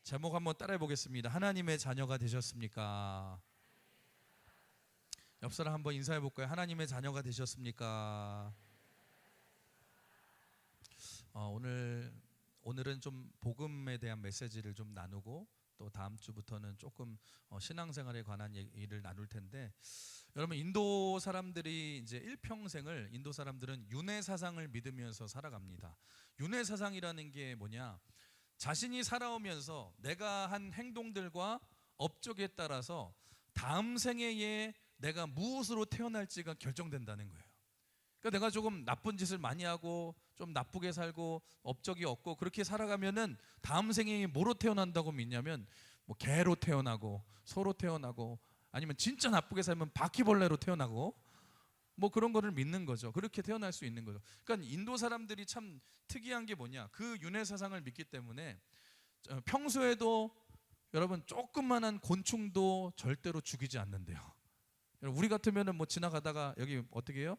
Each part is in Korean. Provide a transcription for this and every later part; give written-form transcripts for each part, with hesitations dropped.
제목 한번 따라해 보겠습니다. 하나님의 자녀가 되셨습니까? 옆 사람 한번 인사해 볼까요? 하나님의 자녀가 되셨습니까? 오늘은 좀 복음에 대한 메시지를 좀 나누고 또 다음 주부터는 조금 신앙생활에 관한 얘기를 나눌 텐데, 여러분, 인도 사람들이 이제 일평생을, 인도 사람들은 윤회 사상을 믿으면서 살아갑니다. 윤회 사상이라는 게 뭐냐? 자신이 살아오면서 내가 한 행동들과 업적에 따라서 다음 생애에 내가 무엇으로 태어날지가 결정된다는 거예요. 그러니까 내가 조금 나쁜 짓을 많이 하고 좀 나쁘게 살고 업적이 없고 그렇게 살아가면은 다음 생에 뭐로 태어난다고 믿냐면, 뭐 개로 태어나고 소로 태어나고 아니면 진짜 나쁘게 살면 바퀴벌레로 태어나고 뭐 그런 거를 믿는 거죠. 그렇게 태어날 수 있는 거죠. 그러니까 인도 사람들이 참 특이한 게 뭐냐, 그 윤회 사상을 믿기 때문에 평소에도 여러분 조그만한 곤충도 절대로 죽이지 않는데요. 우리 같으면은 뭐 지나가다가 여기 어떻게 해요?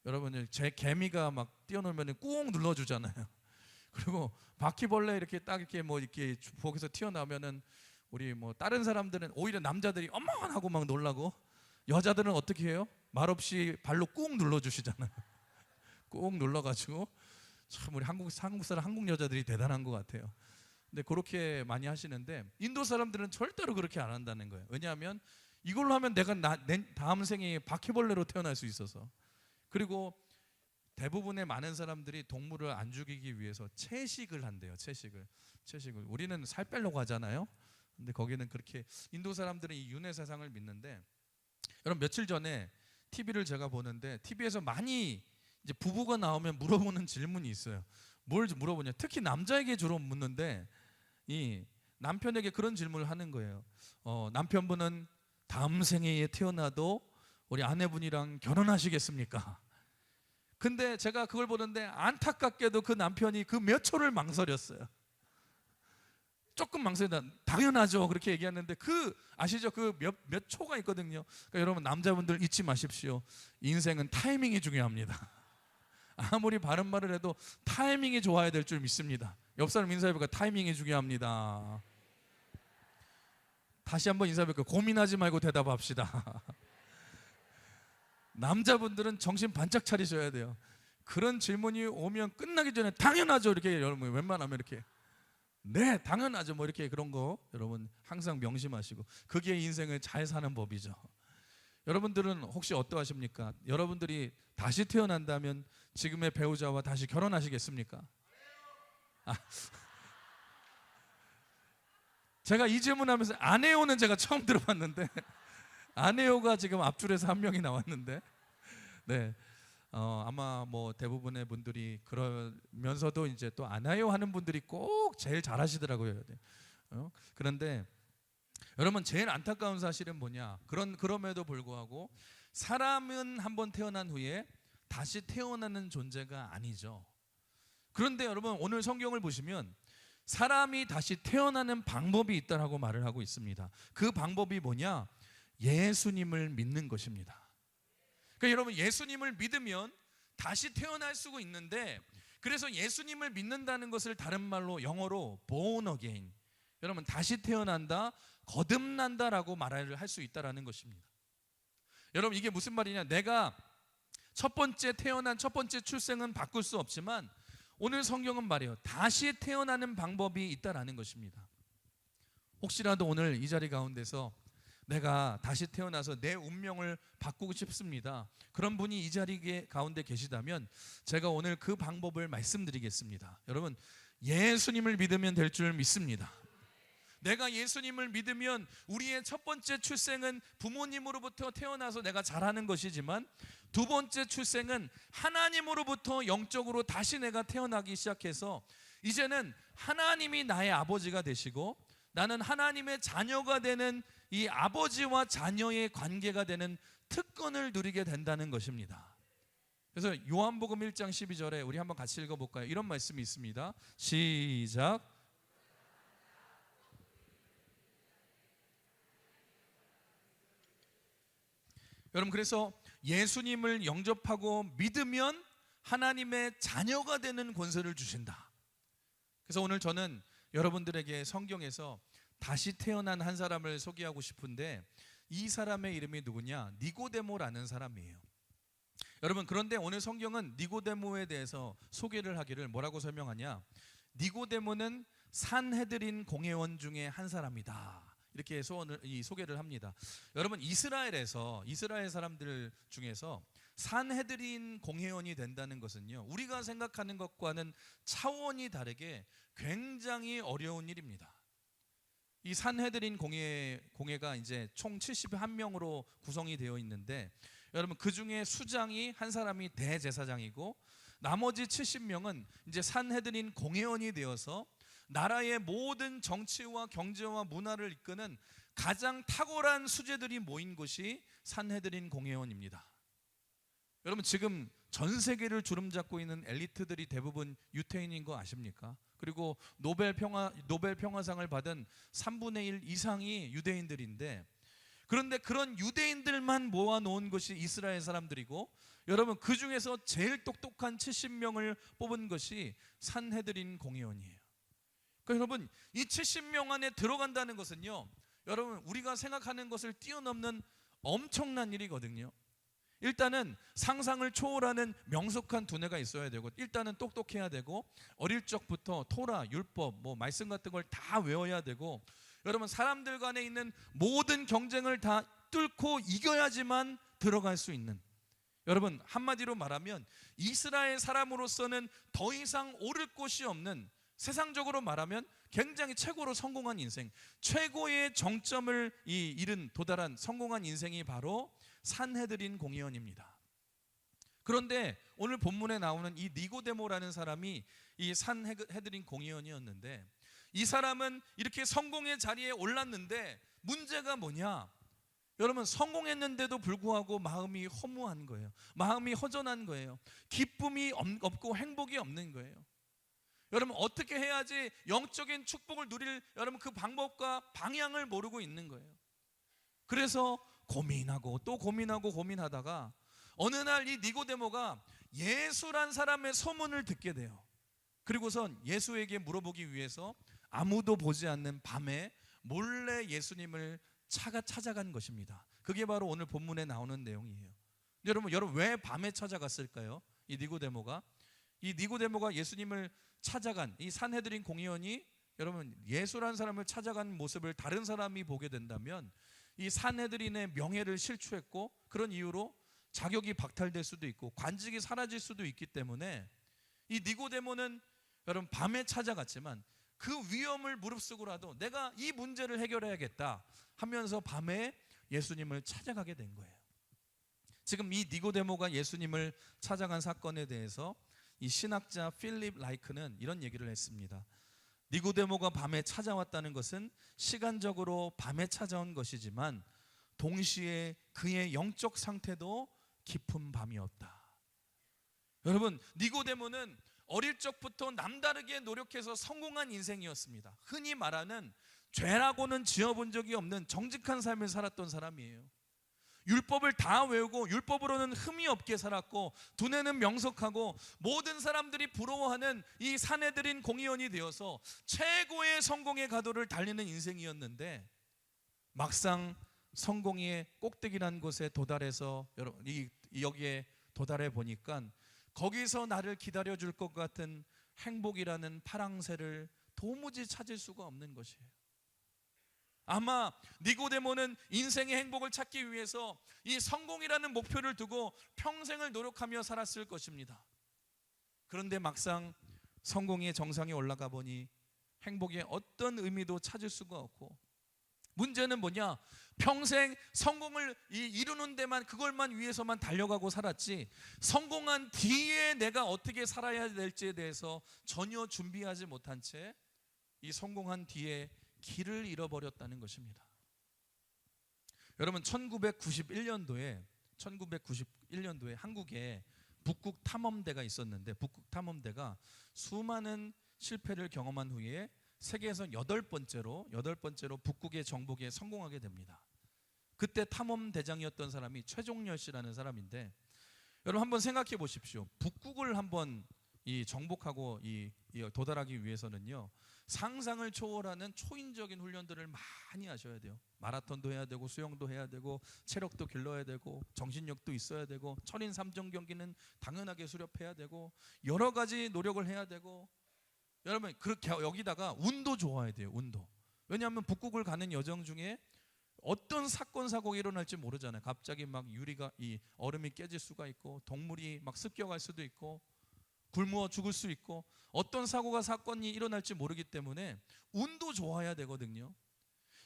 여러분, 제 개미가 막 뛰어놀면 꾹 눌러주잖아요. 그리고 바퀴벌레 이렇게 딱 이렇게 뭐 이렇게 부엌에서 튀어나오면은 우리 뭐 다른 사람들은 오히려 남자들이 어머 하고 막 놀라고, 여자들은 어떻게 해요? 말없이 발로 꾹 눌러주시잖아요. 꾹 눌러가지고 참 우리 한국 사람, 한국 여자들이 대단한 것 같아요. 근데 그렇게 많이 하시는데 인도 사람들은 절대로 그렇게 안 한다는 거예요. 왜냐하면 이걸로 하면 내가 다음 생에 바퀴벌레로 태어날 수 있어서. 그리고 대부분의 많은 사람들이 동물을 안 죽이기 위해서 채식을 한대요. 채식을. 우리는 살 빼려고 하잖아요. 근데 거기는 그렇게, 인도 사람들은 이 윤회 사상을 믿는데, 여러분, 며칠 전에 TV를 제가 보는데 TV에서 많이 이제 부부가 나오면 물어보는 질문이 있어요. 뭘 물어보냐? 특히 남자에게 주로 묻는데, 이 남편에게 그런 질문을 하는 거예요. 남편분은 다음 생애에 태어나도 우리 아내분이랑 결혼하시겠습니까? 근데 제가 그걸 보는데 안타깝게도 그 남편이 그 몇 초를 망설였어요. 조금 망설이다. 당연하죠. 그렇게 얘기하는데 아시죠? 그 몇 초가 있거든요. 그러니까 여러분, 남자분들 잊지 마십시오. 인생은 타이밍이 중요합니다. 아무리 바른 말을 해도 타이밍이 좋아야 될 줄 믿습니다. 옆 사람 인사해볼까요? 타이밍이 중요합니다. 다시 한번 인사해볼까요? 고민하지 말고 대답합시다. 남자분들은 정신 반짝 차리셔야 돼요. 그런 질문이 오면 끝나기 전에 당연하죠 이렇게, 여러분 웬만하면 이렇게 네 당연하죠 뭐 이렇게, 그런 거 여러분 항상 명심하시고, 그게 인생을 잘 사는 법이죠. 여러분들은 혹시 어떠하십니까? 여러분들이 다시 태어난다면 지금의 배우자와 다시 결혼하시겠습니까? 제가 이 질문하면서 아내요는 제가 처음 들어봤는데 아내요가 지금 앞줄에서 한 명이 나왔는데, 네, 아마 뭐 대부분의 분들이 그러면서도 이제 또 안 해요 하는 분들이 꼭 제일 잘하시더라고요. 그런데 여러분, 제일 안타까운 사실은 뭐냐? 그럼에도 불구하고 사람은 한번 태어난 후에 다시 태어나는 존재가 아니죠. 그런데 여러분, 오늘 성경을 보시면 사람이 다시 태어나는 방법이 있다라고 말을 하고 있습니다. 그 방법이 뭐냐? 예수님을 믿는 것입니다. 그러니까 여러분, 예수님을 믿으면 다시 태어날 수가 있는데, 그래서 예수님을 믿는다는 것을 다른 말로 영어로 born again, 여러분 다시 태어난다, 거듭난다라고 말을 할 수 있다라는 것입니다. 여러분, 이게 무슨 말이냐? 내가 첫 번째 태어난 첫 번째 출생은 바꿀 수 없지만 오늘 성경은 말이에요, 다시 태어나는 방법이 있다라는 것입니다. 혹시라도 오늘 이 자리 가운데서 내가 다시 태어나서 내 운명을 바꾸고 싶습니다, 그런 분이 이 자리 가운데 계시다면 제가 오늘 그 방법을 말씀드리겠습니다. 여러분, 예수님을 믿으면 될 줄 믿습니다. 내가 예수님을 믿으면 우리의 첫 번째 출생은 부모님으로부터 태어나서 내가 자라는 것이지만, 두 번째 출생은 하나님으로부터 영적으로 다시 내가 태어나기 시작해서 이제는 하나님이 나의 아버지가 되시고 나는 하나님의 자녀가 되는 이 아버지와 자녀의 관계가 되는 특권을 누리게 된다는 것입니다. 그래서 요한복음 1장 12절에 우리 한번 같이 읽어볼까요? 이런 말씀이 있습니다. 시작. 여러분, 그래서 예수님을 영접하고 믿으면 하나님의 자녀가 되는 권세를 주신다. 그래서 오늘 저는 여러분들에게 성경에서 다시 태어난 한 사람을 소개하고 싶은데, 이 사람의 이름이 누구냐? 니고데모라는 사람이에요. 여러분, 그런데 오늘 성경은 니고데모에 대해서 소개를 하기를 뭐라고 설명하냐? 니고데모는 산헤드린 공회원 중에 한 사람이다, 이렇게 소개를 합니다. 여러분, 이스라엘 사람들 중에서 산헤드린 공회원이 된다는 것은요, 우리가 생각하는 것과는 차원이 다르게 굉장히 어려운 일입니다. 이 산헤드린 공회가 이제 총 71명으로 구성이 되어 있는데, 여러분, 그 중에 수장이 한 사람이 대제사장이고, 나머지 70명은 이제 산헤드린 공회원이 되어서 나라의 모든 정치와 경제와 문화를 이끄는 가장 탁월한 수재들이 모인 곳이 산헤드린 공회원입니다. 여러분, 지금 전 세계를 주름잡고 있는 엘리트들이 대부분 유태인인 거 아십니까? 그리고 노벨 평화상을 받은 3분의 1 이상이 유대인들인데, 그런데 그런 유대인들만 모아놓은 것이 이스라엘 사람들이고, 여러분, 그 중에서 제일 똑똑한 70명을 뽑은 것이 산헤드린 공회원이에요. 그러니까 여러분, 이 70명 안에 들어간다는 것은요, 여러분, 우리가 생각하는 것을 뛰어넘는 엄청난 일이거든요. 일단은 상상을 초월하는 명석한 두뇌가 있어야 되고, 일단은 똑똑해야 되고, 어릴 적부터 토라, 율법, 말씀 같은 걸 다 외워야 되고, 여러분, 사람들 간에 있는 모든 경쟁을 다 뚫고 이겨야지만 들어갈 수 있는, 여러분, 한마디로 말하면 이스라엘 사람으로서는 더 이상 오를 곳이 없는, 세상적으로 말하면 굉장히 최고로 성공한 인생, 최고의 정점을 도달한 성공한 인생이 바로 산헤드린 공회원입니다. 그런데 오늘 본문에 나오는 이 니고데모라는 사람이 이 산헤드린 공회원이었는데, 이 사람은 이렇게 성공의 자리에 올랐는데 문제가 뭐냐? 여러분, 성공했는데도 불구하고 마음이 허무한 거예요. 마음이 허전한 거예요. 기쁨이 없고 행복이 없는 거예요. 여러분, 어떻게 해야지 영적인 축복을 누릴, 여러분, 그 방법과 방향을 모르고 있는 거예요. 그래서 고민하고 또 고민하다가 어느 날 이 니고데모가 예수란 사람의 소문을 듣게 돼요. 그리고선 예수에게 물어보기 위해서 아무도 보지 않는 밤에 몰래 예수님을 찾아간 것입니다. 그게 바로 오늘 본문에 나오는 내용이에요. 여러분, 왜 밤에 찾아갔을까요? 이 니고데모가 예수님을 찾아간 이 산헤드린 공회원이, 여러분, 예수란 사람을 찾아간 모습을 다른 사람이 보게 된다면 이 산헤드린의 명예를 실추했고, 그런 이유로 자격이 박탈될 수도 있고 관직이 사라질 수도 있기 때문에 이 니고데모는, 여러분, 밤에 찾아갔지만 그 위험을 무릅쓰고라도 내가 이 문제를 해결해야겠다 하면서 밤에 예수님을 찾아가게 된 거예요. 지금 이 니고데모가 예수님을 찾아간 사건에 대해서 이 신학자 필립 라이크는 이런 얘기를 했습니다. 니고데모가 밤에 찾아왔다는 것은 시간적으로 밤에 찾아온 것이지만 동시에 그의 영적 상태도 깊은 밤이었다. 여러분, 니고데모는 어릴 적부터 남다르게 노력해서 성공한 인생이었습니다. 흔히 말하는 죄라고는 지어본 적이 없는 정직한 삶을 살았던 사람이에요. 율법을 다 외우고 율법으로는 흠이 없게 살았고, 두뇌는 명석하고, 모든 사람들이 부러워하는 이 산헤드린 공회원이 되어서 최고의 성공의 가도를 달리는 인생이었는데, 막상 성공의 꼭대기란 곳에 도달해서 여기에 도달해 보니까 거기서 나를 기다려줄 것 같은 행복이라는 파랑새를 도무지 찾을 수가 없는 것이에요. 아마 니고데모는 인생의 행복을 찾기 위해서 이 성공이라는 목표를 두고 평생을 노력하며 살았을 것입니다. 그런데 막상 성공의 정상에 올라가 보니 행복의 어떤 의미도 찾을 수가 없고, 문제는 뭐냐? 평생 성공을 이루는 데만, 그걸만 위해서만 달려가고 살았지, 성공한 뒤에 내가 어떻게 살아야 될지에 대해서 전혀 준비하지 못한 채 이 성공한 뒤에 길을 잃어버렸다는 것입니다. 여러분, 1991년도에 한국에 북극 탐험대가 있었는데, 북극 탐험대가 수많은 실패를 경험한 후에 세계에서 여덟 번째로 북극의 정복에 성공하게 됩니다. 그때 탐험대장이었던 사람이 최종렬 씨라는 사람인데, 여러분 한번 생각해 보십시오. 북극을 한번 정복하고 도달하기 위해서는요, 상상을 초월하는 초인적인 훈련들을 많이 하셔야 돼요. 마라톤도 해야 되고 수영도 해야 되고 체력도 길러야 되고 정신력도 있어야 되고 철인 3종 경기는 당연하게 수렵해야 되고 여러 가지 노력을 해야 되고, 여러분 그렇게 여기다가 운도 좋아야 돼요. 운도. 왜냐하면 북극을 가는 여정 중에 어떤 사건 사고가 일어날지 모르잖아요. 갑자기 막 유리가 이 얼음이 깨질 수가 있고 동물이 막 습격할 수도 있고 굶어 죽을 수 있고 어떤 사건이 일어날지 모르기 때문에 운도 좋아야 되거든요.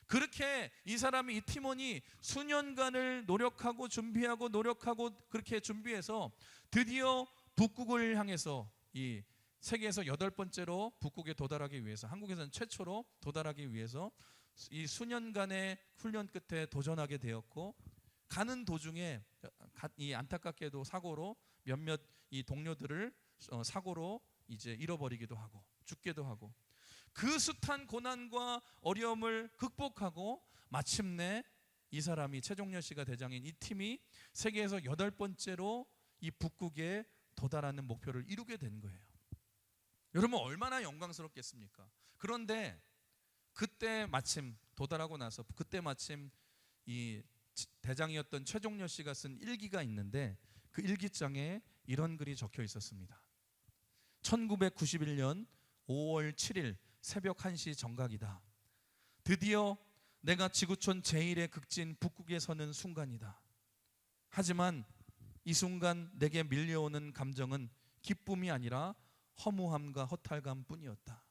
그렇게 이 사람이, 이 팀원이 수년간을 노력하고 준비하고 노력하고 그렇게 준비해서 드디어 북극을 향해서 이 세계에서 8번째로 북극에 도달하기 위해서, 한국에서는 최초로 도달하기 위해서 이 수년간의 훈련 끝에 도전하게 되었고, 가는 도중에 이 안타깝게도 사고로 몇몇 이 동료들을 사고로 이제 잃어버리기도 하고 죽기도 하고, 그 숱한 고난과 어려움을 극복하고 마침내 이 사람이, 최종렬 씨가 대장인 이 팀이 세계에서 8번째로 이 북극에 도달하는 목표를 이루게 된 거예요. 여러분 얼마나 영광스럽겠습니까? 그런데 그때 마침 도달하고 나서 그때 마침 이 대장이었던 최종렬 씨가 쓴 일기가 있는데, 그 일기장에 이런 글이 적혀 있었습니다. 1991년 5월 7일 새벽 1시 정각이다. 드디어 내가 지구촌 제1의 극진 북극에 서는 순간이다. 하지만 이 순간 내게 밀려오는 감정은 기쁨이 아니라 허무함과 허탈감 뿐이었다.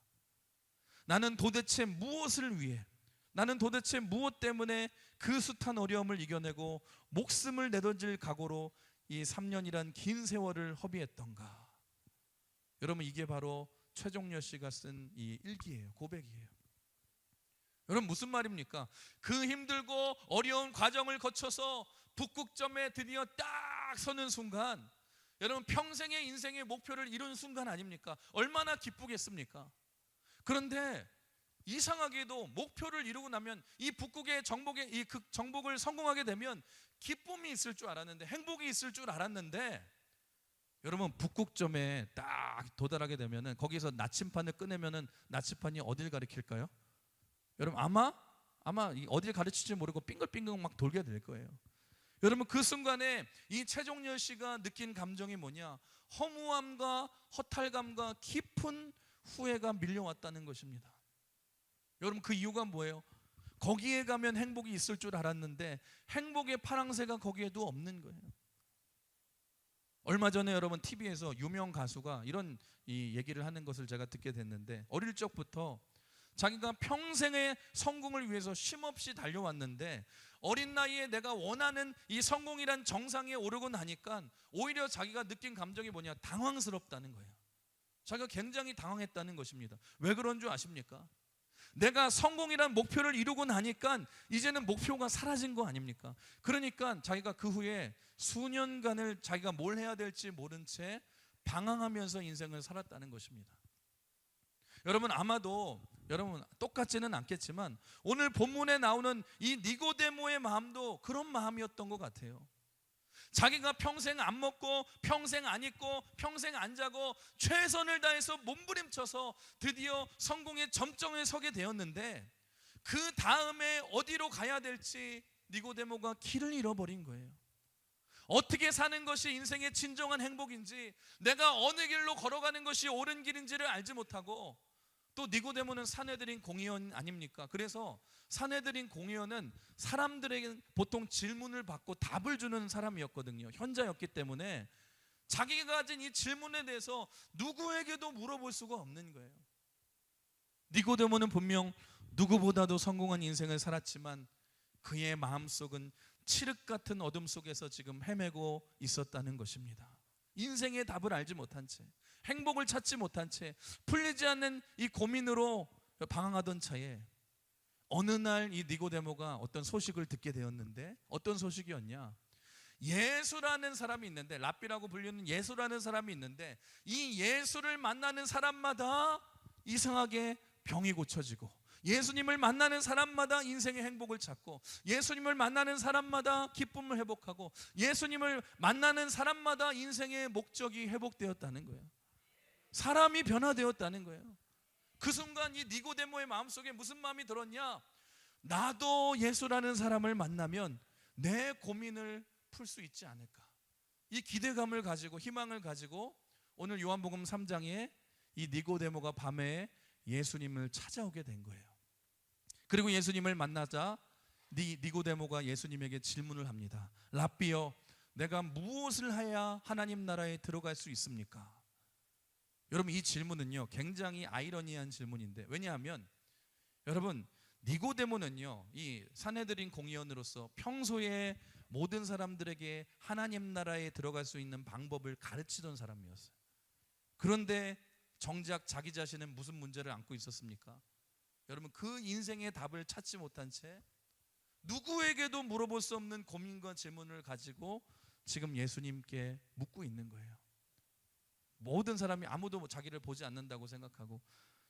나는 도대체 무엇을 위해, 나는 도대체 무엇 때문에 그 숱한 어려움을 이겨내고 목숨을 내던질 각오로 이 3년이란 긴 세월을 허비했던가. 여러분 이게 바로 최종렬 씨가 쓴 이 일기예요. 고백이에요. 여러분 무슨 말입니까? 그 힘들고 어려운 과정을 거쳐서 북극점에 드디어 딱 서는 순간, 여러분 평생의 인생의 목표를 이룬 순간 아닙니까? 얼마나 기쁘겠습니까? 그런데 이상하게도 목표를 이루고 나면, 이 북극의 정복의 이 정복을 성공하게 되면 기쁨이 있을 줄 알았는데, 행복이 있을 줄 알았는데, 여러분 북극점에 딱 도달하게 되면은 거기서 나침판을 꺼내면은 나침판이 어딜 가리킬까요? 여러분 아마 어딜 가르칠지 모르고 빙글빙글 막 돌게 될 거예요. 여러분 그 순간에 이 최종렬 씨가 느낀 감정이 뭐냐? 허무함과 허탈감과 깊은 후회가 밀려왔다는 것입니다. 여러분 그 이유가 뭐예요? 거기에 가면 행복이 있을 줄 알았는데 행복의 파랑새가 거기에도 없는 거예요. 얼마 전에 여러분 TV에서 유명 가수가 이런 이 얘기를 하는 것을 제가 듣게 됐는데, 어릴 적부터 자기가 평생의 성공을 위해서 쉼없이 달려왔는데 어린 나이에 내가 원하는 이 성공이란 정상에 오르고 나니까 오히려 자기가 느낀 감정이 뭐냐? 당황스럽다는 거예요. 자기가 굉장히 당황했다는 것입니다. 왜 그런 줄 아십니까? 내가 성공이란 목표를 이루고 나니까 이제는 목표가 사라진 거 아닙니까? 그러니까 자기가 그 후에 수년간을 자기가 뭘 해야 될지 모른 채 방황하면서 인생을 살았다는 것입니다. 여러분 아마도 여러분 똑같지는 않겠지만 오늘 본문에 나오는 이 니고데모의 마음도 그런 마음이었던 것 같아요. 자기가 평생 안 먹고 평생 안 입고 평생 안 자고 최선을 다해서 몸부림쳐서 드디어 성공의 점정에 서게 되었는데, 그 다음에 어디로 가야 될지 니고데모가 길을 잃어버린 거예요. 어떻게 사는 것이 인생의 진정한 행복인지, 내가 어느 길로 걸어가는 것이 옳은 길인지를 알지 못하고, 또 니고데모는 산헤드린 공의원 아닙니까? 그래서 산헤드린 공의원은 사람들에게 보통 질문을 받고 답을 주는 사람이었거든요. 현자였기 때문에 자기가 가진 이 질문에 대해서 누구에게도 물어볼 수가 없는 거예요. 니고데모는 분명 누구보다도 성공한 인생을 살았지만 그의 마음속은 칠흑 같은 어둠 속에서 지금 헤매고 있었다는 것입니다. 인생의 답을 알지 못한 채, 행복을 찾지 못한 채, 풀리지 않는 이 고민으로 방황하던 차에 어느 날 이 니고데모가 어떤 소식을 듣게 되었는데, 어떤 소식이었냐? 예수라는 사람이 있는데, 랍비라고 불리는 예수라는 사람이 있는데, 이 예수를 만나는 사람마다 이상하게 병이 고쳐지고, 예수님을 만나는 사람마다 인생의 행복을 찾고, 예수님을 만나는 사람마다 기쁨을 회복하고, 예수님을 만나는 사람마다 인생의 목적이 회복되었다는 거예요. 사람이 변화되었다는 거예요. 그 순간 이 니고데모의 마음속에 무슨 마음이 들었냐? 나도 예수라는 사람을 만나면 내 고민을 풀 수 있지 않을까? 이 기대감을 가지고 희망을 가지고 오늘 요한복음 3장에 이 니고데모가 밤에 예수님을 찾아오게 된 거예요. 그리고 예수님을 만나자 니고데모가 예수님에게 질문을 합니다. 랍비여, 내가 무엇을 해야 하나님 나라에 들어갈 수 있습니까? 여러분, 이 질문은요 굉장히 아이러니한 질문인데, 왜냐하면 여러분, 니고데모는요 이 산헤드린 공의원으로서 평소에 모든 사람들에게 하나님 나라에 들어갈 수 있는 방법을 가르치던 사람이었어요. 그런데 정작 자기 자신은 무슨 문제를 안고 있었습니까? 여러분, 그 인생의 답을 찾지 못한 채 누구에게도 물어볼 수 없는 고민과 질문을 가지고 지금 예수님께 묻고 있는 거예요. 모든 사람이 아무도 자기를 보지 않는다고 생각하고,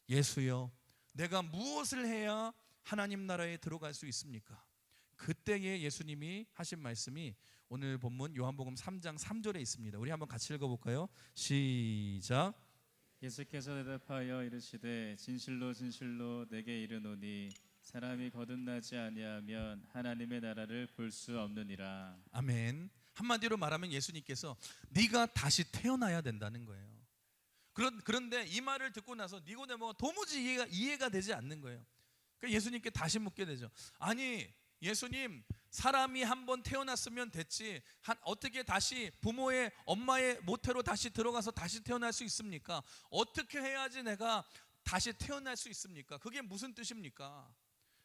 예수여, 내가 무엇을 해야 하나님 나라에 들어갈 수 있습니까? 그때에 예수님이 하신 말씀이 오늘 본문 요한복음 3장 3절에 있습니다. 우리 한번 같이 읽어볼까요? 시작. 예수께서 대답하여 이르시되 진실로 진실로 내게 이르노니 사람이 거듭나지 아니하면 하나님의 나라를 볼 수 없느니라. 아멘. 한마디로 말하면 예수님께서 네가 다시 태어나야 된다는 거예요. 그런데 이 말을 듣고 나서 니고데모가 도무지 이해가 되지 않는 거예요. 그러니까 예수님께 다시 묻게 되죠. 아니 예수님, 사람이 한번 태어났으면 됐지 어떻게 다시 부모의 엄마의 모태로 다시 들어가서 다시 태어날 수 있습니까? 어떻게 해야지 내가 다시 태어날 수 있습니까? 그게 무슨 뜻입니까?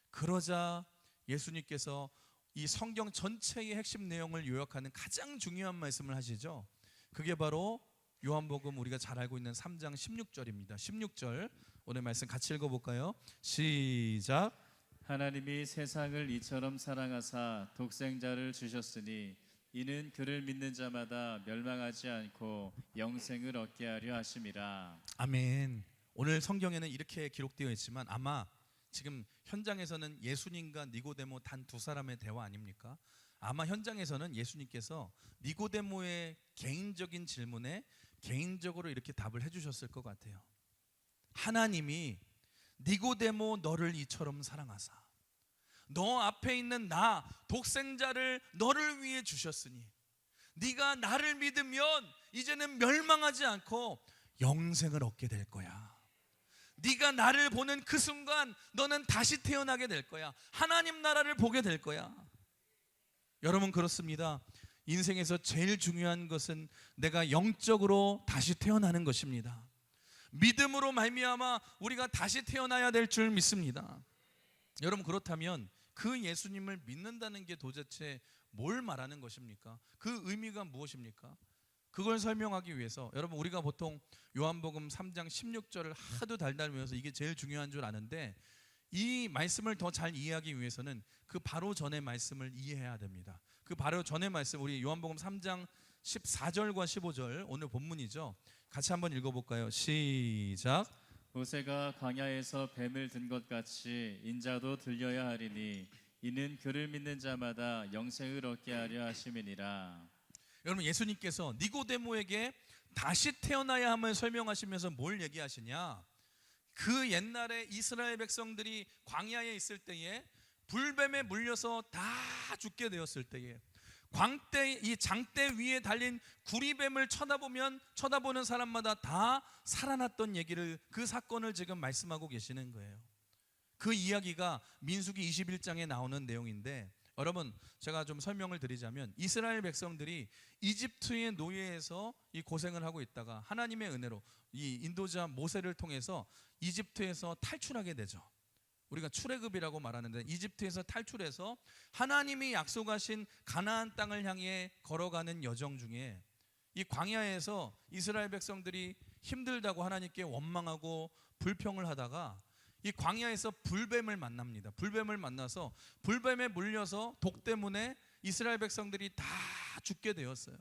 그러자 예수님께서 이 성경 전체의 핵심 내용을 요약하는 가장 중요한 말씀을 하시죠. 그게 바로 요한복음 우리가 잘 알고 있는 3장 16절입니다. 16절 오늘 말씀 같이 읽어볼까요? 시작. 하나님이 세상을 이처럼 사랑하사 독생자를 주셨으니 이는 그를 믿는 자마다 멸망하지 않고 영생을 얻게 하려 하심이라. 아멘. 오늘 성경에는 이렇게 기록되어 있지만 아마 지금 현장에서는 예수님과 니고데모 단 두 사람의 대화 아닙니까? 아마 현장에서는 예수님께서 니고데모의 개인적인 질문에 개인적으로 이렇게 답을 해주셨을 것 같아요. 하나님이 니고데모 너를 이처럼 사랑하사 너 앞에 있는 나 독생자를 너를 위해 주셨으니 네가 나를 믿으면 이제는 멸망하지 않고 영생을 얻게 될 거야. 네가 나를 보는 그 순간 너는 다시 태어나게 될 거야. 하나님 나라를 보게 될 거야. 여러분, 그렇습니다. 인생에서 제일 중요한 것은 내가 영적으로 다시 태어나는 것입니다. 믿음으로 말미암아 우리가 다시 태어나야 될 줄 믿습니다. 여러분, 그렇다면 그 예수님을 믿는다는 게 도대체 뭘 말하는 것입니까? 그 의미가 무엇입니까? 그걸 설명하기 위해서 여러분, 우리가 보통 요한복음 3장 16절을 하도 달달 외워서 이게 제일 중요한 줄 아는데, 이 말씀을 더 잘 이해하기 위해서는 그 바로 전의 말씀을 이해해야 됩니다. 그 바로 전의 말씀, 우리 요한복음 3장 14절과 15절 오늘 본문이죠. 같이 한번 읽어볼까요? 시작. 모세가 광야에서 뱀을 든 것 같이 인자도 들려야 하리니 이는 그를 믿는 자마다 영생을 얻게 하려 하심이니라. 여러분, 예수님께서 니고데모에게 다시 태어나야 함을 설명하시면서 뭘 얘기하시냐? 그 옛날에 이스라엘 백성들이 광야에 있을 때에 불뱀에 물려서 다 죽게 되었을 때에 이 장대 위에 달린 구리뱀을 쳐다보는 사람마다 다 살아났던 얘기를, 그 사건을 지금 말씀하고 계시는 거예요. 그 이야기가 민수기 21장에 나오는 내용인데, 여러분 제가 좀 설명을 드리자면 이스라엘 백성들이 이집트의 노예에서 이 고생을 하고 있다가 하나님의 은혜로 이 인도자 모세를 통해서 이집트에서 탈출하게 되죠. 우리가 출애굽이라고 말하는데 이집트에서 탈출해서 하나님이 약속하신 가나안 땅을 향해 걸어가는 여정 중에 이 광야에서 이스라엘 백성들이 힘들다고 하나님께 원망하고 불평을 하다가 이 광야에서 불뱀을 만납니다. 불뱀을 만나서 불뱀에 물려서 독 때문에 이스라엘 백성들이 다 죽게 되었어요.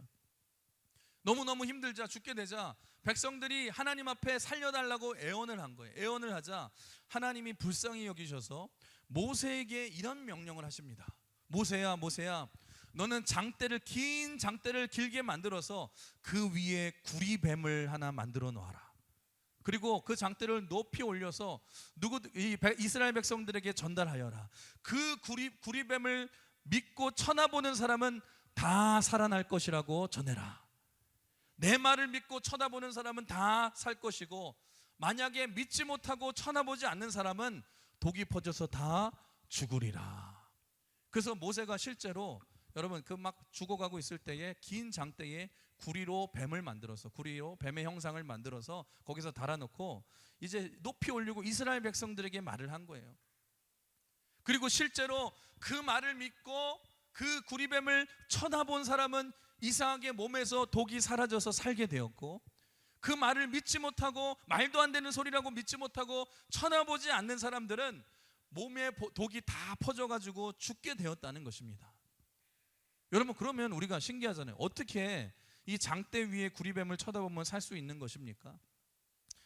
너무너무 힘들자 죽게 되자 백성들이 하나님 앞에 살려달라고 애원을 한 거예요. 애원을 하자 하나님이 불쌍히 여기셔서 모세에게 이런 명령을 하십니다. 모세야, 모세야, 너는 긴 장대를 길게 만들어서 그 위에 구리뱀을 하나 만들어 놓아라. 그리고 그 장대를 높이 올려서 이스라엘 백성들에게 전달하여라. 그 구리뱀을 믿고 쳐다보는 사람은 다 살아날 것이라고 전해라. 내 말을 믿고 쳐다보는 사람은 다 살 것이고, 만약에 믿지 못하고 쳐다보지 않는 사람은 독이 퍼져서 다 죽으리라. 그래서 모세가 실제로 여러분 그 막 죽어가고 있을 때에 긴 장대에 구리로 뱀을 만들어서, 구리로 뱀의 형상을 만들어서 거기서 달아놓고 이제 높이 올리고 이스라엘 백성들에게 말을 한 거예요. 그리고 실제로 그 말을 믿고 그 구리뱀을 쳐다본 사람은 이상하게 몸에서 독이 사라져서 살게 되었고, 그 말을 믿지 못하고 말도 안 되는 소리라고 믿지 못하고 쳐다보지 않는 사람들은 몸에 독이 다 퍼져가지고 죽게 되었다는 것입니다. 여러분, 그러면 우리가 신기하잖아요. 어떻게 이 장대 위에 구리뱀을 쳐다보면 살 수 있는 것입니까?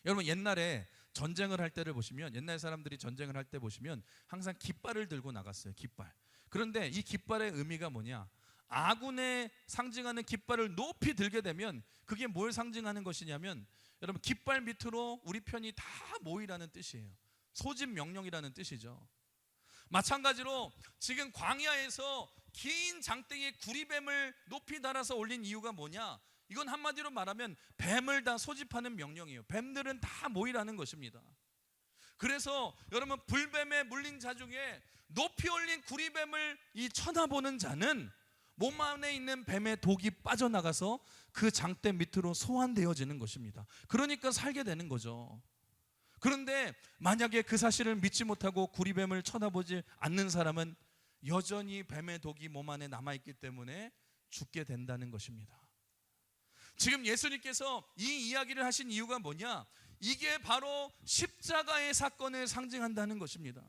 여러분, 옛날에 전쟁을 할 때를 보시면, 옛날 사람들이 전쟁을 할 때 보시면 항상 깃발을 들고 나갔어요. 깃발. 그런데 이 깃발의 의미가 뭐냐? 아군의 상징하는 깃발을 높이 들게 되면 그게 뭘 상징하는 것이냐면, 여러분, 깃발 밑으로 우리 편이 다 모이라는 뜻이에요. 소집 명령이라는 뜻이죠. 마찬가지로 지금 광야에서 긴 장대에 구리뱀을 높이 달아서 올린 이유가 뭐냐? 이건 한마디로 말하면 뱀을 다 소집하는 명령이에요. 뱀들은 다 모이라는 것입니다. 그래서 여러분, 불뱀에 물린 자 중에 높이 올린 구리뱀을 쳐다보는 자는 몸 안에 있는 뱀의 독이 빠져나가서 그 장대 밑으로 소환되어지는 것입니다. 그러니까 살게 되는 거죠. 그런데 만약에 그 사실을 믿지 못하고 구리뱀을 쳐다보지 않는 사람은 여전히 뱀의 독이 몸 안에 남아있기 때문에 죽게 된다는 것입니다. 지금 예수님께서 이 이야기를 하신 이유가 뭐냐? 이게 바로 십자가의 사건을 상징한다는 것입니다.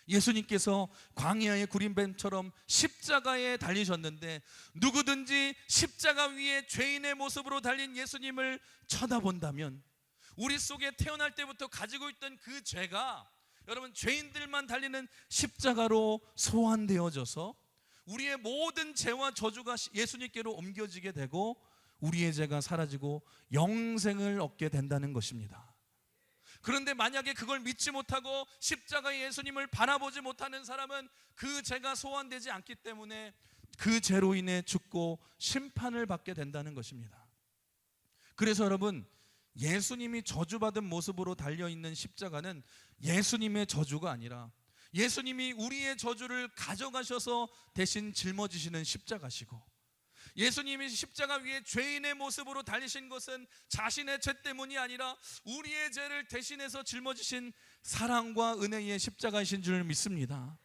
예수님께서 광야의 구린뱀처럼 십자가에 달리셨는데, 누구든지 십자가 위에 죄인의 모습으로 달린 예수님을 쳐다본다면 우리 속에 태어날 때부터 가지고 있던 그 죄가 여러분 죄인들만 달리는 십자가로 소환되어져서 우리의 모든 죄와 저주가 예수님께로 옮겨지게 되고 우리의 죄가 사라지고 영생을 얻게 된다는 것입니다. 그런데 만약에 그걸 믿지 못하고 십자가의 예수님을 바라보지 못하는 사람은 그 죄가 소환되지 않기 때문에 그 죄로 인해 죽고 심판을 받게 된다는 것입니다. 그래서 여러분, 예수님이 저주받은 모습으로 달려있는 십자가는 예수님의 저주가 아니라 예수님이 우리의 저주를 가져가셔서 대신 짊어지시는 십자가시고, 예수님이 십자가 위에 죄인의 모습으로 달리신 것은 자신의 죄 때문이 아니라 우리의 죄를 대신해서 짊어지신 사랑과 은혜의 십자가이신 줄 믿습니다.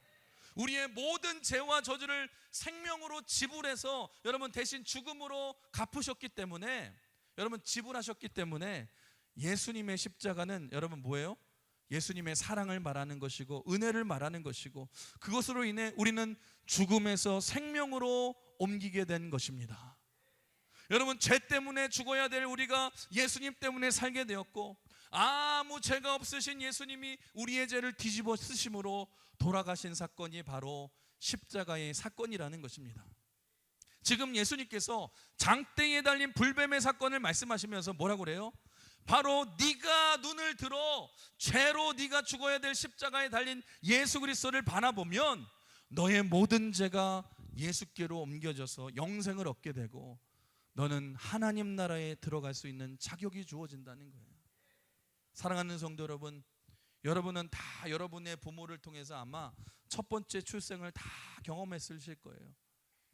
우리의 모든 죄와 저주를 생명으로 지불해서 여러분 대신 죽음으로 갚으셨기 때문에, 여러분 지불하셨기 때문에 예수님의 십자가는 여러분 뭐예요? 예수님의 사랑을 말하는 것이고 은혜를 말하는 것이고, 그것으로 인해 우리는 죽음에서 생명으로 옮기게 된 것입니다. 여러분, 죄 때문에 죽어야 될 우리가 예수님 때문에 살게 되었고, 아무 죄가 없으신 예수님이 우리의 죄를 뒤집어 쓰심으로 돌아가신 사건이 바로 십자가의 사건이라는 것입니다. 지금 예수님께서 장대에 달린 불뱀의 사건을 말씀하시면서 뭐라고 그래요? 바로 네가 눈을 들어 죄로 네가 죽어야 될 십자가에 달린 예수 그리스도를 바라보면 너의 모든 죄가 예수께로 옮겨져서 영생을 얻게 되고 너는 하나님 나라에 들어갈 수 있는 자격이 주어진다는 거예요. 사랑하는 성도 여러분, 여러분은 다 여러분의 부모를 통해서 아마 첫 번째 출생을 다 경험했을 거예요.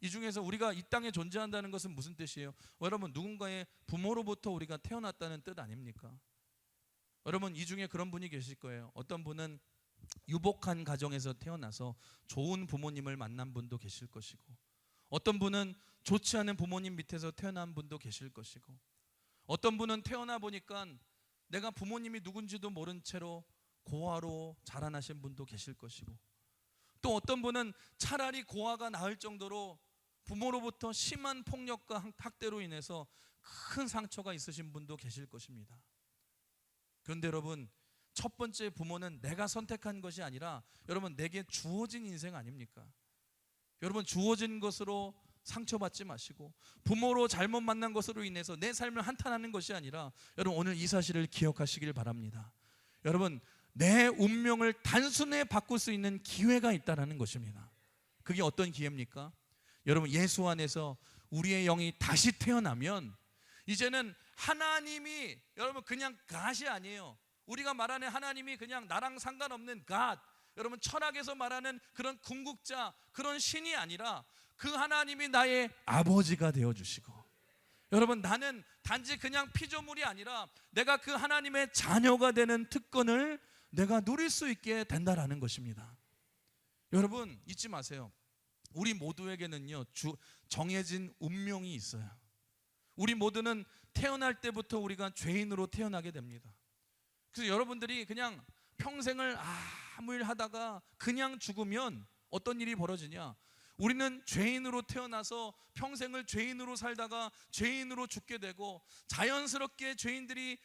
이 중에서 우리가 이 땅에 존재한다는 것은 무슨 뜻이에요? 여러분, 누군가의 부모로부터 우리가 태어났다는 뜻 아닙니까? 여러분, 이 중에 그런 분이 계실 거예요. 어떤 분은 유복한 가정에서 태어나서 좋은 부모님을 만난 분도 계실 것이고, 어떤 분은 좋지 않은 부모님 밑에서 태어난 분도 계실 것이고, 어떤 분은 태어나 보니까 내가 부모님이 누군지도 모른 채로 고아로 자라나신 분도 계실 것이고, 또 어떤 분은 차라리 고아가 나을 정도로 부모로부터 심한 폭력과 학대로 인해서 큰 상처가 있으신 분도 계실 것입니다. 그런데 여러분, 첫 번째 부모는 내가 선택한 것이 아니라 여러분 내게 주어진 인생 아닙니까? 여러분, 주어진 것으로 상처받지 마시고 부모로 잘못 만난 것으로 인해서 내 삶을 한탄하는 것이 아니라 여러분 오늘 이 사실을 기억하시길 바랍니다. 여러분 내 운명을 단순히 바꿀 수 있는 기회가 있다는 것입니다. 그게 어떤 기회입니까? 여러분 예수 안에서 우리의 영이 다시 태어나면 이제는 하나님이 여러분 그냥 God이 아니에요. 우리가 말하는 하나님이 그냥 나랑 상관없는 God, 여러분 철학에서 말하는 그런 궁극자, 그런 신이 아니라 그 하나님이 나의 아버지가 되어주시고, 여러분 나는 단지 그냥 피조물이 아니라 내가 그 하나님의 자녀가 되는 특권을 내가 누릴 수 있게 된다라는 것입니다. 여러분 잊지 마세요. 우리 모두에게는요 정해진 운명이 있어요. 우리 모두는 태어날 때부터 우리가 죄인으로 태어나게 됩니다. 그래서 여러분들이 그냥 평생을 아무 일 하다가 그냥 죽으면 어떤 일이 벌어지냐? 우리는 죄인으로 태어나서 평생을 죄인으로 살다가 죄인으로 죽게 되고 자연스럽게 죄인들이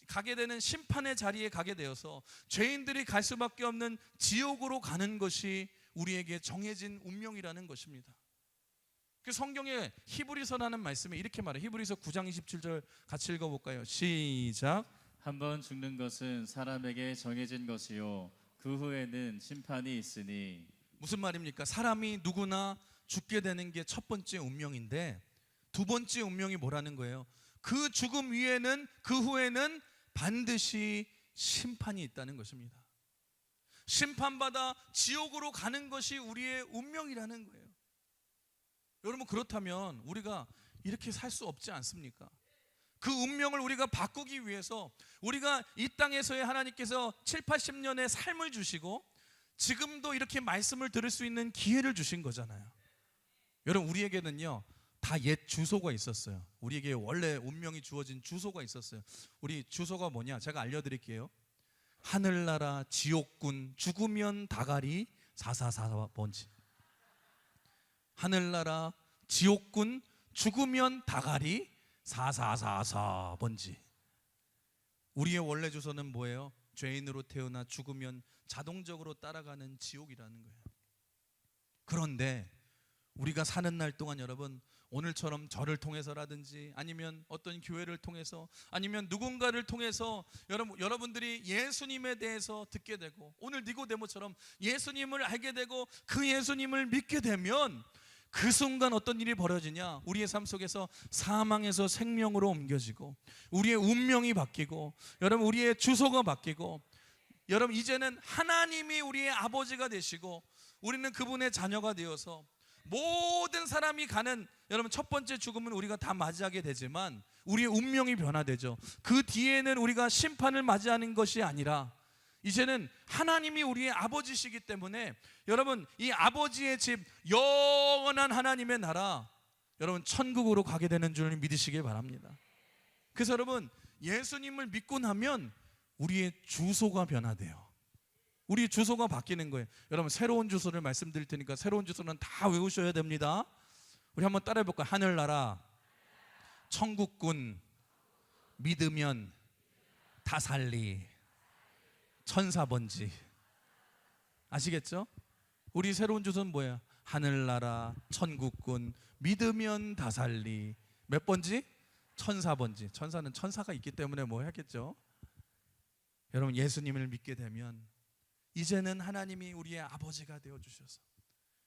가게 되는 심판의 자리에 가게 되어서 죄인들이 갈 수밖에 없는 지옥으로 가는 것이 우리에게 정해진 운명이라는 것입니다. 그 성경에 히브리서라는 말씀에 이렇게 말해요. 히브리서 9장 27절 같이 읽어볼까요? 시작. 한번 죽는 것은 사람에게 정해진 것이요 그 후에는 심판이 있으니. 무슨 말입니까? 사람이 누구나 죽게 되는 게 첫 번째 운명인데 두 번째 운명이 뭐라는 거예요? 그 죽음 위에는 그 후에는 반드시 심판이 있다는 것입니다. 심판받아 지옥으로 가는 것이 우리의 운명이라는 거예요. 여러분 그렇다면 우리가 이렇게 살 수 없지 않습니까? 그 운명을 우리가 바꾸기 위해서 우리가 이 땅에서의 하나님께서 7, 80년의 삶을 주시고 지금도 이렇게 말씀을 들을 수 있는 기회를 주신 거잖아요. 여러분 우리에게는요 다 옛 주소가 있었어요. 우리에게 원래 운명이 주어진 주소가 있었어요. 우리 주소가 뭐냐? 제가 알려드릴게요. 하늘나라 지옥군 죽으면 다가리 444번지. 하늘나라 지옥군 죽으면 다가리 4444번지. 우리의 원래 주소는 뭐예요? 죄인으로 태어나 죽으면 자동적으로 따라가는 지옥이라는 거예요. 그런데 우리가 사는 날 동안 여러분 오늘처럼 저를 통해서라든지 아니면 어떤 교회를 통해서 아니면 누군가를 통해서 여러분들이 예수님에 대해서 듣게 되고 오늘 니고데모처럼 예수님을 알게 되고 그 예수님을 믿게 되면 그 순간 어떤 일이 벌어지냐? 우리의 삶 속에서 사망에서 생명으로 옮겨지고 우리의 운명이 바뀌고 여러분 우리의 주소가 바뀌고 여러분 이제는 하나님이 우리의 아버지가 되시고 우리는 그분의 자녀가 되어서 모든 사람이 가는 여러분 첫 번째 죽음은 우리가 다 맞이하게 되지만 우리의 운명이 변화되죠. 그 뒤에는 우리가 심판을 맞이하는 것이 아니라 이제는 하나님이 우리의 아버지시기 때문에 여러분 이 아버지의 집 영원한 하나님의 나라 여러분 천국으로 가게 되는 줄 믿으시길 바랍니다. 그래서 여러분 예수님을 믿고 나면 우리의 주소가 변화돼요. 우리 주소가 바뀌는 거예요. 여러분 새로운 주소를 말씀드릴 테니까 새로운 주소는 다 외우셔야 됩니다. 우리 한번 따라해 볼까요? 하늘나라 천국군 믿으면 다 살리 천사번지. 아시겠죠? 우리 새로운 주소는 뭐예요? 하늘나라 천국군 믿으면 다 살리 몇 번지? 천사번지. 천사는 천사가 있기 때문에 뭐 했겠죠? 여러분 예수님을 믿게 되면 이제는 하나님이 우리의 아버지가 되어주셔서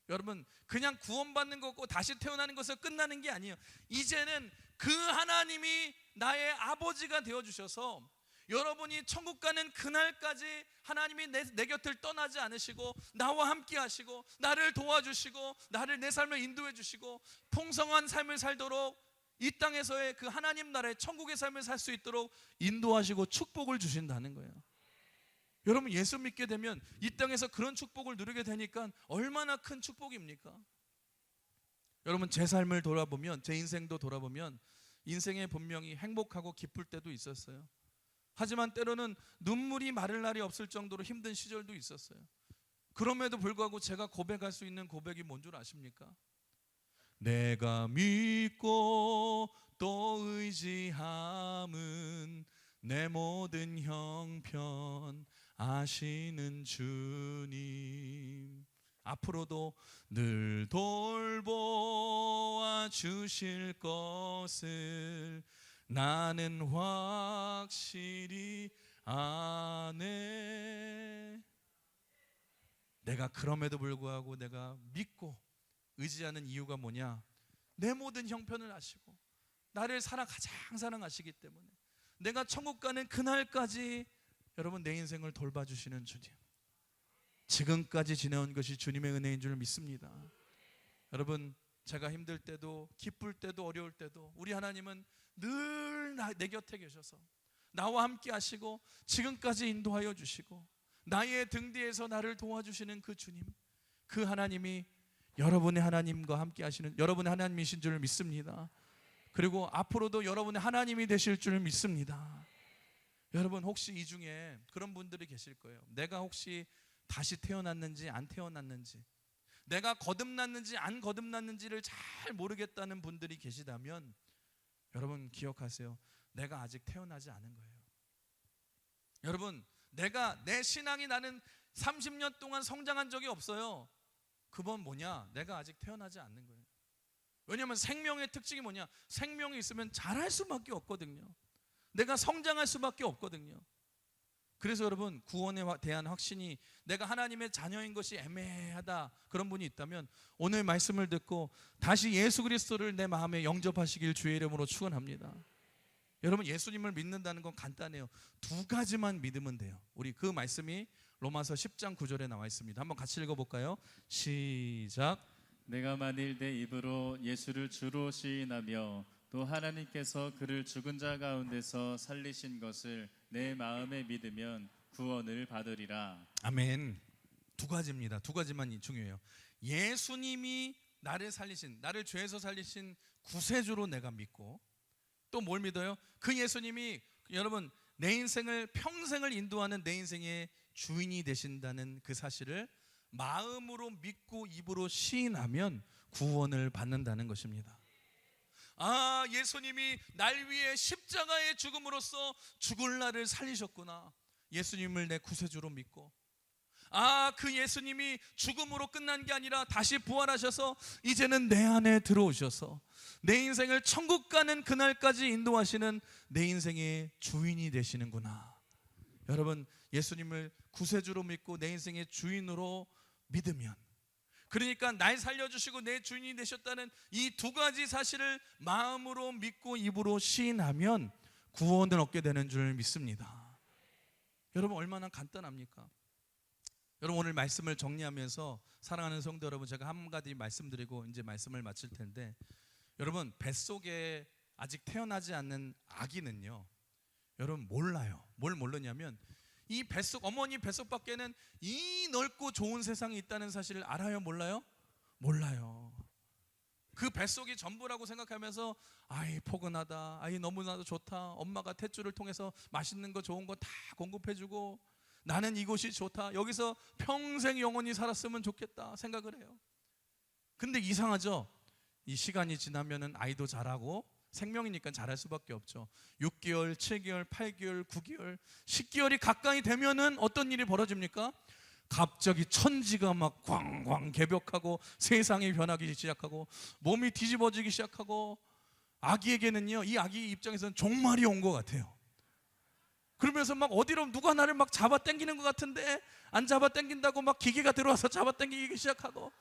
여러분 그냥 구원받는 거고 다시 태어나는 것에서 끝나는 게 아니에요. 이제는 그 하나님이 나의 아버지가 되어주셔서 여러분이 천국 가는 그날까지 하나님이 내 곁을 떠나지 않으시고 나와 함께 하시고 나를 도와주시고 나를 내 삶을 인도해 주시고 풍성한 삶을 살도록 이 땅에서의 그 하나님 나라의 천국의 삶을 살 수 있도록 인도하시고 축복을 주신다는 거예요. 여러분 예수 믿게 되면 이 땅에서 그런 축복을 누리게 되니까 얼마나 큰 축복입니까? 여러분 제 삶을 돌아보면 제 인생도 돌아보면 인생에 분명히 행복하고 기쁠 때도 있었어요. 하지만 때로는 눈물이 마를 날이 없을 정도로 힘든 시절도 있었어요. 그럼에도 불구하고 제가 고백할 수 있는 고백이 뭔 줄 아십니까? 내가 믿고 또 의지함은 내 모든 형편 아시는 주님. 앞으로도 늘 돌보아 주실 것을 나는 확실히 아네. 내가 그럼에도 불구하고 내가 믿고 의지하는 이유가 뭐냐? 내 모든 형편을 아시고 나를 가장 사랑하시기 때문에 내가 천국 가는 그날까지 여러분 내 인생을 돌봐주시는 주님, 지금까지 지내온 것이 주님의 은혜인 줄 믿습니다. 여러분, 제가 힘들 때도 기쁠 때도 어려울 때도 우리 하나님은 늘 내 곁에 계셔서 나와 함께 하시고 지금까지 인도하여 주시고 나의 등 뒤에서 나를 도와주시는 그 주님, 그 하나님이 여러분의 하나님과 함께 하시는 여러분의 하나님이신 줄 믿습니다. 그리고 앞으로도 여러분의 하나님이 되실 줄 믿습니다. 여러분, 혹시 이 중에 그런 분들이 계실 거예요. 내가 혹시 다시 태어났는지 안 태어났는지, 내가 거듭났는지 안 거듭났는지를 잘 모르겠다는 분들이 계시다면 여러분 기억하세요. 내가 아직 태어나지 않은 거예요. 여러분, 내 신앙이 나는 30년 동안 성장한 적이 없어요. 그건 뭐냐? 내가 아직 태어나지 않는 거예요. 왜냐하면 생명의 특징이 뭐냐? 생명이 있으면 자랄 수밖에 없거든요. 내가 성장할 수밖에 없거든요. 그래서 여러분, 구원에 대한 확신이 내가 하나님의 자녀인 것이 애매하다 그런 분이 있다면 오늘 말씀을 듣고 다시 예수 그리스도를 내 마음에 영접하시길 주의 이름으로 축원합니다. 여러분, 예수님을 믿는다는 건 간단해요. 두 가지만 믿으면 돼요. 우리 그 말씀이 로마서 10장 9절에 나와 있습니다. 한번 같이 읽어볼까요? 시작. 내가 만일 내 입으로 예수를 주로 시인하며 또 하나님께서 그를 죽은 자 가운데서 살리신 것을 내 마음에 믿으면 구원을 받으리라. 아멘. 두 가지입니다. 두 가지만 중요해요. 예수님이 나를 죄에서 살리신 구세주로 내가 믿고, 또 뭘 믿어요? 그 예수님이 여러분 내 인생을 평생을 인도하는 내 인생의 주인이 되신다는 그 사실을 마음으로 믿고 입으로 시인하면 구원을 받는다는 것입니다. 아, 예수님이 날 위해 십자가의 죽음으로써 죽을 나를 살리셨구나. 예수님을 내 구세주로 믿고, 아, 그 예수님이 죽음으로 끝난 게 아니라 다시 부활하셔서 이제는 내 안에 들어오셔서 내 인생을 천국 가는 그날까지 인도하시는 내 인생의 주인이 되시는구나. 여러분, 예수님을 구세주로 믿고 내 인생의 주인으로 믿으면, 그러니까 날 살려주시고 내 주인이 되셨다는 이 두 가지 사실을 마음으로 믿고 입으로 시인하면 구원을 얻게 되는 줄 믿습니다. 여러분, 얼마나 간단합니까? 여러분, 오늘 말씀을 정리하면서 사랑하는 성도 여러분, 제가 한 가지 말씀드리고 이제 말씀을 마칠 텐데, 여러분, 뱃속에 아직 태어나지 않는 아기는요, 여러분 몰라요. 뭘 모르냐면 이 뱃속, 어머니 뱃속 밖에는 이 넓고 좋은 세상이 있다는 사실을 알아요? 몰라요? 몰라요. 그 뱃속이 전부라고 생각하면서 아이 포근하다, 아이 너무나도 좋다, 엄마가 탯줄을 통해서 맛있는 거 좋은 거 다 공급해주고 나는 이곳이 좋다, 여기서 평생 영원히 살았으면 좋겠다 생각을 해요. 근데 이상하죠? 이 시간이 지나면은 아이도 자라고, 생명이니까 자랄 수밖에 없죠. 6개월, 7개월, 8개월, 9개월, 10개월이 가까이 되면은 어떤 일이 벌어집니까? 갑자기 천지가 막 광광 개벽하고 세상이 변하기 시작하고 몸이 뒤집어지기 시작하고, 아기에게는요, 이 아기 입장에서는 종말이 온 것 같아요. 그러면서 막 어디로 누가 나를 막 잡아 당기는 것 같은데 안 잡아 당긴다고 막 기계가 들어와서 잡아 당기기 시작하고,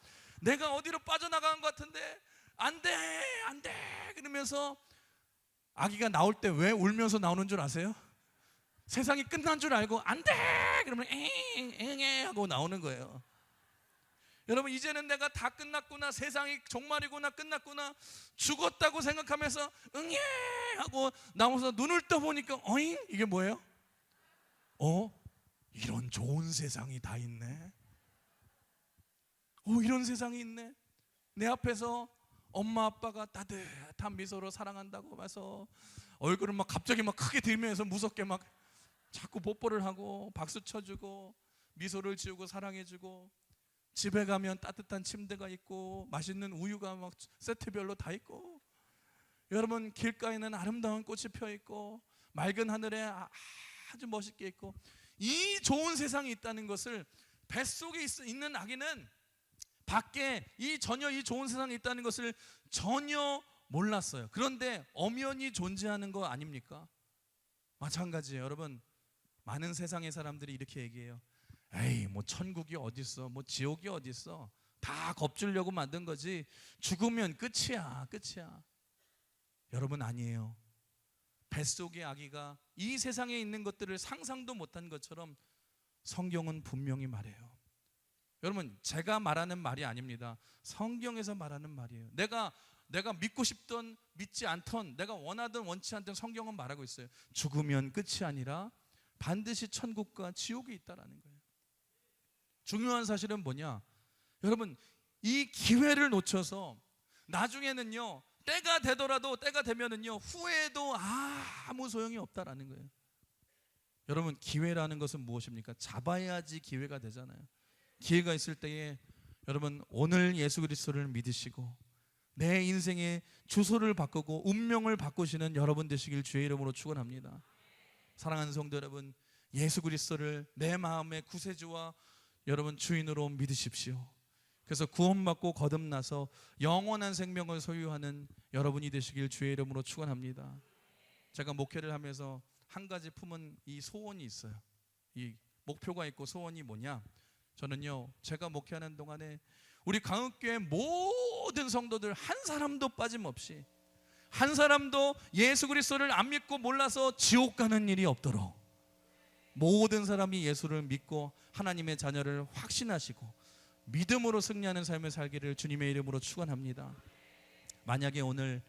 내가 어디로 빠져나가는 것 같은데 안 돼, 안 돼 그러면서, 아기가 나올 때 왜 울면서 나오는 줄 아세요? 세상이 끝난 줄 알고 안 돼 그러면 엥 하고 나오는 거예요. 여러분, 이제는 내가 다 끝났구나, 세상이 종말이구나, 끝났구나, 죽었다고 생각하면서 응애 하고 나와서 눈을 떠보니까 어잉? 이게 뭐예요? 이런 좋은 세상이 다 있네. 이런 세상이 있네. 내 앞에서 엄마 아빠가 따뜻한 미소로 사랑한다고 해서 얼굴을 막 갑자기 막 크게 들면서 무섭게 막 자꾸 뽀뽀를 하고 박수 쳐주고 미소를 지우고 사랑해주고, 집에 가면 따뜻한 침대가 있고 맛있는 우유가 막 세트별로 다 있고, 여러분 길가에는 아름다운 꽃이 펴 있고 맑은 하늘에 아주 멋있게 있고, 이 좋은 세상이 있다는 것을 뱃속에 있는 아기는 밖에 전혀 이 좋은 세상에 있다는 것을 전혀 몰랐어요. 그런데 엄연히 존재하는 거 아닙니까? 마찬가지예요. 여러분, 많은 세상의 사람들이 이렇게 얘기해요. 에이, 뭐 천국이 어딨어, 뭐 지옥이 어딨어, 다 겁주려고 만든 거지, 죽으면 끝이야, 끝이야. 여러분, 아니에요. 뱃속의 아기가 이 세상에 있는 것들을 상상도 못한 것처럼 성경은 분명히 말해요. 여러분, 제가 말하는 말이 아닙니다. 성경에서 말하는 말이에요. 내가 믿고 싶던 믿지 않던, 내가 원하던 원치 않던 성경은 말하고 있어요. 죽으면 끝이 아니라 반드시 천국과 지옥이 있다라는 거예요. 중요한 사실은 뭐냐? 여러분, 이 기회를 놓쳐서 나중에는요, 때가 되더라도, 때가 되면은요, 후회도 아무 소용이 없다라는 거예요. 여러분, 기회라는 것은 무엇입니까? 잡아야지 기회가 되잖아요. 기회가 있을 때에 여러분, 오늘 예수 그리스도를 믿으시고 내 인생의 주소를 바꾸고 운명을 바꾸시는 여러분 되시길 주의 이름으로 축원합니다. 사랑하는 성도 여러분, 예수 그리스도를 내 마음의 구세주와 여러분 주인으로 믿으십시오. 그래서 구원받고 거듭나서 영원한 생명을 소유하는 여러분이 되시길 주의 이름으로 축원합니다. 제가 목회를 하면서 한 가지 품은 이 소원이 있어요. 이 목표가 있고 소원이 뭐냐? 저는요, 제가 목회하는 동안에 우리 강흥교회 모든 성도들 한 사람도 빠짐없이, 한 사람도 예수 그리스도를 안 믿고 몰라서 지옥 가는 일이 없도록 모든 사람이 예수를 믿고 하나님의 자녀를 확신하시고 믿음으로 승리하는 삶을 살기를 주님의 이름으로 축원합니다. 만약에 오늘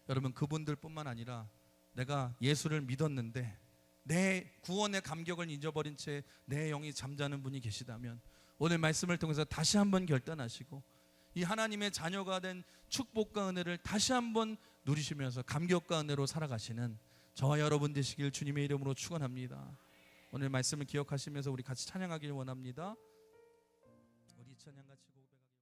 여러분 그분들뿐만 아니라 내가 예수를 믿었는데 내 구원의 감격을 잊어버린 채 내 영이 잠자는 분이 계시다면 오늘 말씀을 통해서 다시 한번 결단하시고 이 하나님의 자녀가 된 축복과 은혜를 다시 한번 누리시면서 감격과 은혜로 살아가시는 저와 여러분 되시길 주님의 이름으로 축원합니다. 오늘 말씀을 기억하시면서 우리 같이 찬양하길 원합니다. 우리 찬양 같이 고백하겠습니다.